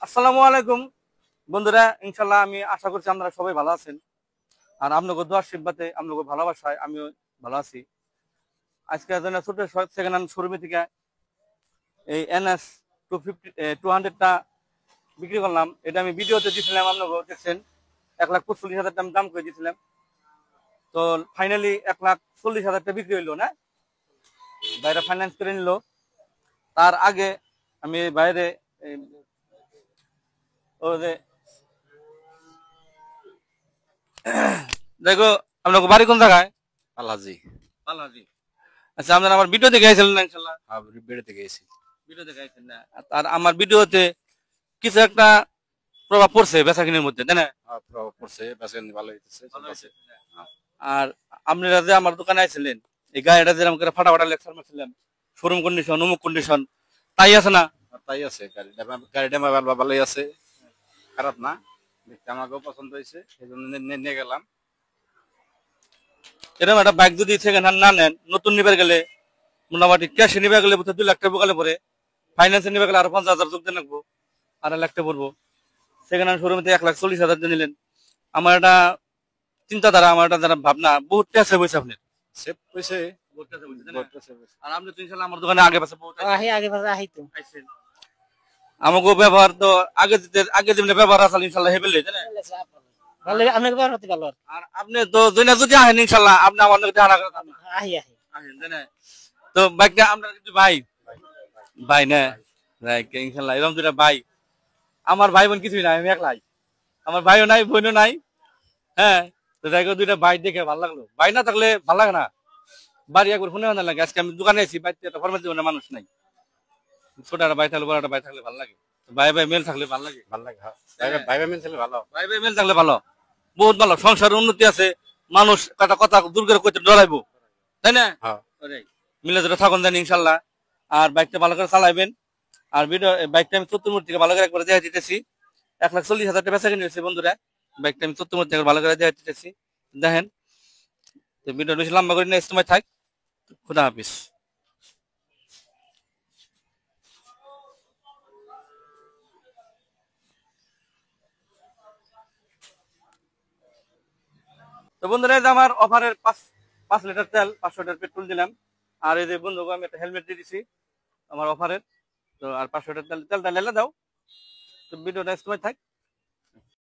আসসালামু আলাইকুম বন্ধুরা, ইনশাল্লাহ আমি আশা করছি আপনারা সবাই ভালো আছেন। আর আপনাকে দোয়ার আশীর্বাদে, আপনাকে ভালোবাসায় আমিও ভালো আছি। আজকে ছোট সেকেন্ড হ্যান্ড শোরুমে থেকে এই NS 200টা বিক্রি করলাম। এটা আমি ভিডিওতে দিয়েছিলাম, আপনাকে দেখছেন। 1,45,000 দাম করে দিয়েছিলাম। তো ফাইনালি 1,40,000 বিক্রি হইলো না, বাইরে ফাইন্যান্স করে নিল। তার আগে আমি বাইরে ও যে দেখো, আপনাকে বাড়ি কোন জায়গায়? পালাজি। পালাজি। আচ্ছা, আপনারা আমার ভিডিও দেখে আইছিলেন না? ইনশাআল্লাহ বেড়েতে গেছি। ভিডিও দেখে আইছেন না? আর আমার ভিডিওতে কিছু একটা প্রভাব পড়ছে বেচাকিনির মধ্যে, তাই না? প্রভাব পড়ছে, বেচাকেনি ভালো হইতেছে। আর আপনারা যে আমার দোকানে আইছিলেন, এই গাড়িটা যেরকম করে ফাটাফাটা লেকচার মারছিলাম, শোরুম কন্ডিশন, অমুক কন্ডিশন, তাই আছে না? তাই আছে, গাড়িটা ভালোই আছে, খারাপ না। দেখতে আমাকেও পছন্দ হয়েছে, সেই জন্য নিয়ে গেলাম। এরকম একটা বাইক যদি সেকেন্ড হ্যান্ড না নেন, নতুন নিবে গেলে মোটামুটি ক্যাশে নিবে গেলে 2 লাখ টাকা বোকালে পরে, ফাইন্যান্সে নিবে গেলে আরো 50,000 যোগ দিয়ে রাখবো, 2.5 লাখ টাকা পড়বো। সেকেন্ড হ্যান্ড শোরুমে 1,40,000 দিয়ে নিলেন। আমার একটা চিন্তাধারা, আমার একটা যারা ভাবনা, বহুত টেসে বসে আপনার সেভ হয়েছে। আর আপনি তো ইনশাল্লাহ আমার দোকানে আগে পাশে বহুত আইছেন। আমাকে ব্যবহার তো আগে যেমন ব্যবহার আসলে ইনশাল্লাহ হেবেলে, তাই না? আর আপনি তো যদি আহেন ইনশাল্লাহ, আপনি আমার লোক দেখা আসেন, তাই না? তো বাইকটা আপনার কিন্তু ভাই ভাই না, ইনশাল্লাহ এরকম দুটা ভাই। আমার ভাই বোন কিছুই নাই, আমি একলাই। আমার ভাইও নাই, বোনও নাই। হ্যাঁ, তো দেখো দুইটা ভাই দেখে ভালো লাগলো। ভাই না থাকলে ভালো লাগে না, বাড়ি একবার শুনে ভালো লাগে। আজকে আমি দোকানে আছি, বাড়িতে একটা ফরমাল জীবনে মানুষ নাই। ছোট একটা ভাই থাকলে, বড় একটা ভাই থাকলে ভালো লাগে, ভাই ভাই মেল থাকলে ভালো লাগে। ভাই ভাই মিলছিল ভালো। ভাই ভাই মেল থাকলে ভালো, বহুত ভালো। সংসারের উন্নতি আছে, মানুষ কথা কথা দূর করে কইতে ডরাইবো, তাই না? মিলে যেটা থাকুন জানি ইনশাল্লাহ। আর বাইকটা ভালো করে চালাইবেন। আর বাইকটা আমি চতুর্মূর্তি থেকে ভালো করে একবার দেখা দিতেছি। 1,40,000 টাকা বেচা কিনে হয়েছে বন্ধুরা। বাইকটা আমি চতুর্মূর্তি থেকে ভালো করে দেখা দিতেছি, দেখেন। তো ভিডিও বেশি লম্বা করে নেক্সট সময় থাক। খুদা হাফিজ। তো বন্ধুরা, এই যে আমার অফারের 5 লিটার তেল, 500 লিটার পেট্রোল দিলাম। আর এই যে বন্ধুকে আমি একটা হেলমেট দিয়ে দিছি আমার অফারের। তো আর 500 লিটার তেলটা লেলে দাও। তো ভিডিওটা সময় থাক।